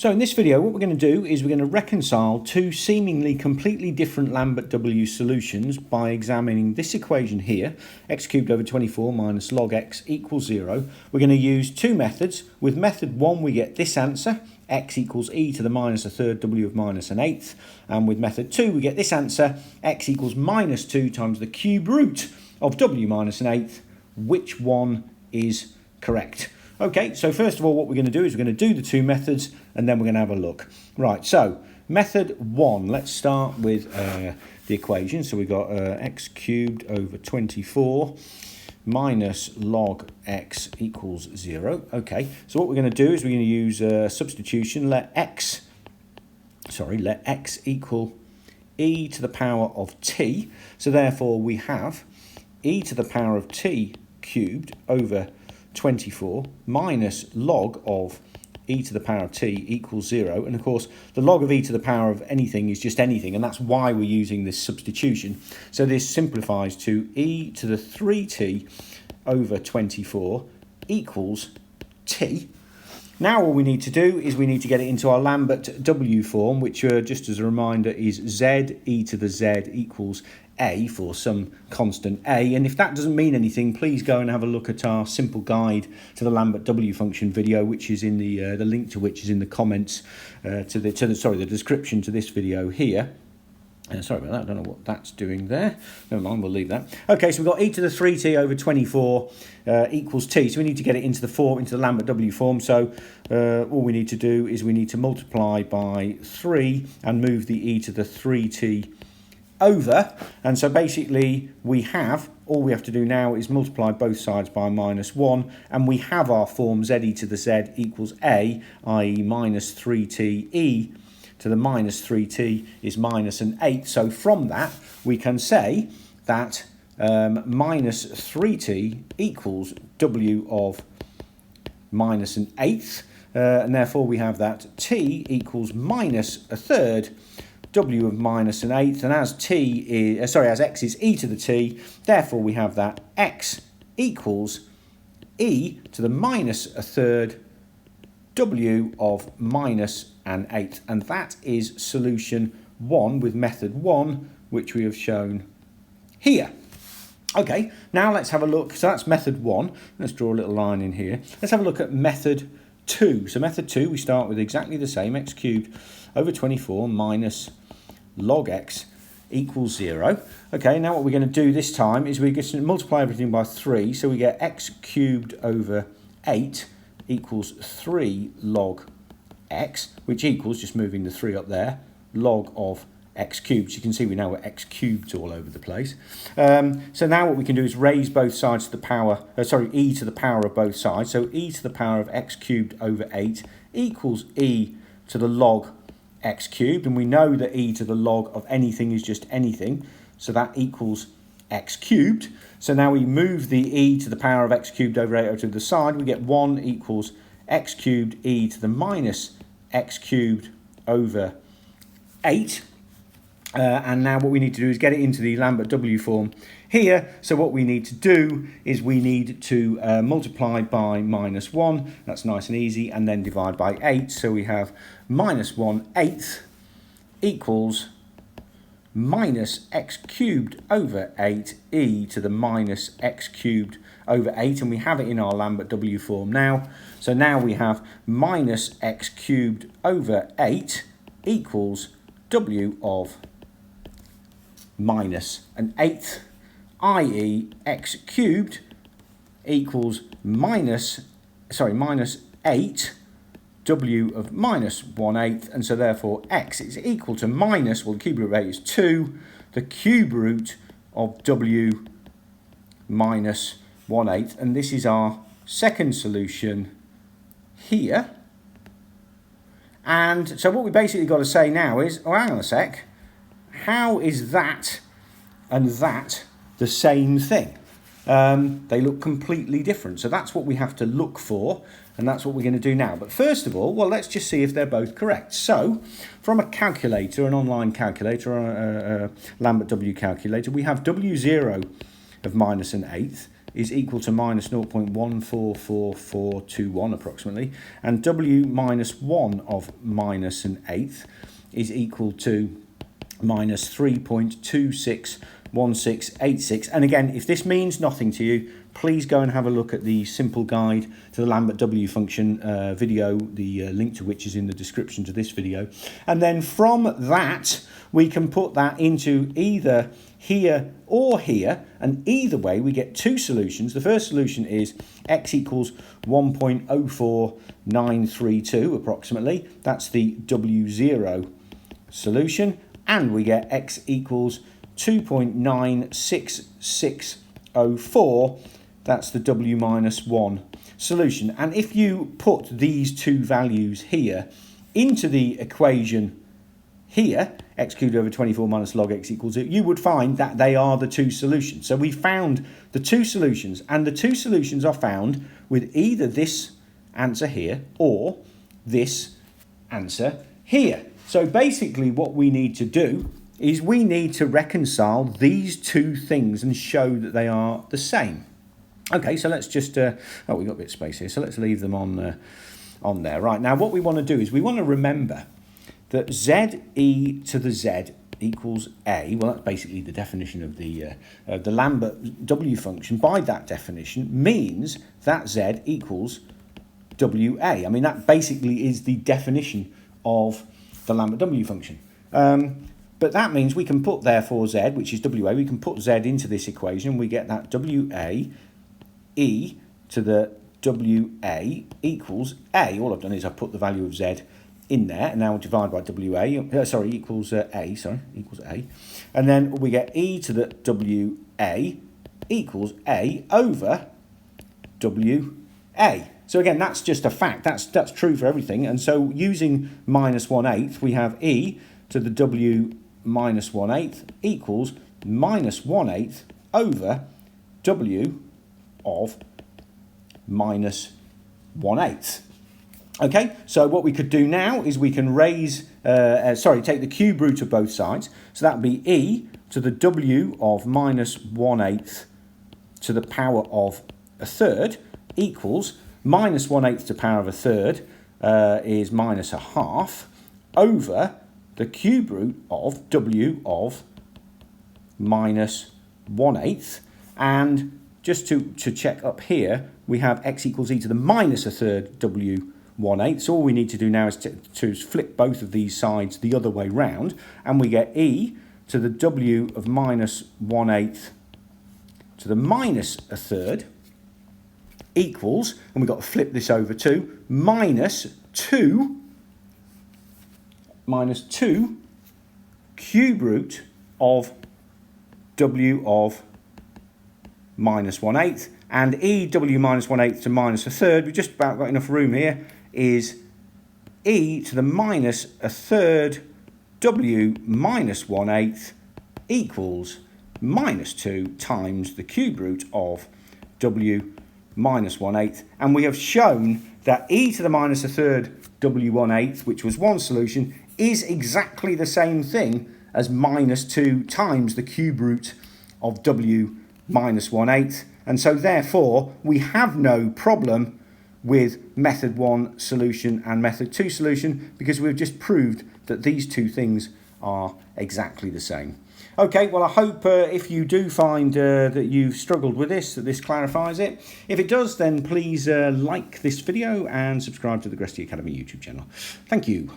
So in this video, what we're going to do is we're going to reconcile two seemingly completely different Lambert W solutions by examining this equation here, x cubed over 24 minus log x equals 0. We're going to use two methods. With method 1, we get this answer, x equals e to the minus a third w of minus an eighth. And with method 2, we get this answer, x equals minus 2 times the cube root of w minus an eighth. Which one is correct? Okay, so first of all, what we're going to do is we're going to do the two methods and then we're going to have a look. Right, so method 1, let's start with the equation. So we've got x cubed over 24 minus log x equals 0. Okay, so what we're going to do is we're going to use substitution. Let x equal e to the power of t. So therefore we have e to the power of t cubed over 24 minus log of e to the power of t equals 0. And of course, the log of e to the power of anything is just anything, and that's why we're using this substitution. So this simplifies to e to the 3t over 24 equals t. Now all we need to do is we need to get it into our Lambert W form, which just as a reminder is z e to the z equals a for some constant a. And if that doesn't mean anything, please go and have a look at our simple guide to the Lambert W function video, which is in the link to which is in the comments the description to this video here. Sorry about that, I don't know what that's doing there. Never mind, we'll leave that. Okay, so we've got e to the 3t over 24 equals t. So we need to get it into the Lambert W form. So all we need to do is we need to multiply by 3 and move the e to the 3t over. And so basically all we have to do now is multiply both sides by minus 1, and we have our form z e to the z equals a, i.e. minus 3t e to the minus 3t is minus an eighth. So from that, we can say that minus 3t equals w of minus an eighth. And therefore, we have that t equals minus a third w of minus an eighth. And as as x is e to the t, therefore we have that x equals e to the minus a third w of minus an eighth. And that is solution 1 with method 1, which we have shown here. Okay, now let's have a look. So that's method 1. Let's draw a little line in here. Let's have a look at method 2. So method 2, we start with exactly the same, x cubed over 24 minus log x equals 0. Okay, now what we're going to do this time is we're going to multiply everything by 3. So we get x cubed over 8 equals 3 log x, which equals, just moving the 3 up there, log of x cubed. So you can see we now got x cubed all over the place. So now what we can do is raise both sides to the power, e to the power of both sides. So e to the power of x cubed over 8 equals e to the log x cubed. And we know that e to the log of anything is just anything. So that equals x cubed. So now we move the e to the power of x cubed over 8 over to the side. We get 1 equals x cubed e to the minus x cubed over 8. And now what we need to do is get it into the Lambert W form here. So what we need to do is we need to multiply by minus 1. That's nice and easy. And then divide by 8. So we have minus 1/8 equals minus x cubed over 8 e to the minus x cubed over 8. And we have it in our Lambert W form now. So now we have minus x cubed over 8 equals w of minus an eighth, i.e. x cubed equals minus 8 w of minus 1/8, and so therefore x is equal to minus, well, the cube root of 8 is 2, the cube root of w minus 1/8, and this is our second solution here. And so what we basically got to say now is, oh, hang on a sec, how is that and that the same thing? They look completely different. So that's what we have to look for, and that's what we're going to do now. But first of all, well, let's just see if they're both correct. So from a calculator, an online calculator, or a Lambert W calculator, we have W0 of minus an eighth is equal to minus 0.144421 approximately, and W minus 1 of minus an eighth is equal to minus 3.261686. And again, if this means nothing to you, please go and have a look at the simple guide to the Lambert W function video, the link to which is in the description to this video. And then from that, we can put that into either here or here, and either way we get two solutions. The first solution is x equals 1.04932 approximately. That's the W0 solution. And we get x equals 2.96604. That's the W minus 1 solution. And if you put these two values here into the equation here, x cubed over 24 minus log x equals 0, you would find that they are the two solutions. So we found the two solutions, and the two solutions are found with either this answer here or this answer here. So basically what we need to do is we need to reconcile these two things and show that they are the same. Okay, so let's just, we've got a bit of space here, so let's leave them on there. Right, now what we want to do is we want to remember that z e to the z equals a. Well, that's basically the definition of the Lambert W function. By that definition means that z equals wa. I mean, that basically is the definition of the Lambert W function. But that means we can put, therefore, z, which is wa, we can put z into this equation. We get that wa e to the wa equals a. All I've done is I've put the value of z in there, and now divide by equals a. And then we get e to the wa equals a over wa. So again, that's just a fact. That's true for everything. And so using minus 1/8, we have e to the w minus 1/8 equals minus 1/8 over w of minus 1/8. Okay, so what we could do now is we can take the cube root of both sides. So that would be e to the w of minus 1/8 to the power of a third equals minus 1/8 to the power of a third is minus a half over the cube root of w of minus 1/8. And just to check up here, we have x equals e to the minus a third w 1/8. So all we need to do now is to flip both of these sides the other way round, and we get e to the w of minus 1/8 to the minus a third equals, and we've got to flip this over too, minus 2 cube root of w of minus 1/8, and e w minus 1/8 to minus a third, we've just about got enough room here, is e to the minus a third w minus 1/8 equals minus 2 times the cube root of w minus 1/8. And we have shown that e to the minus a third w 1/8, which was one solution, is exactly the same thing as minus 2 times the cube root of w minus 1/8. And so therefore we have no problem with method 1 solution and method 2 solution, because we've just proved that these two things are exactly the same. Okay, well, I hope if you do find that you've struggled with this, that this clarifies it. If it does, then please like this video and subscribe to the Gresty Academy YouTube channel. Thank you.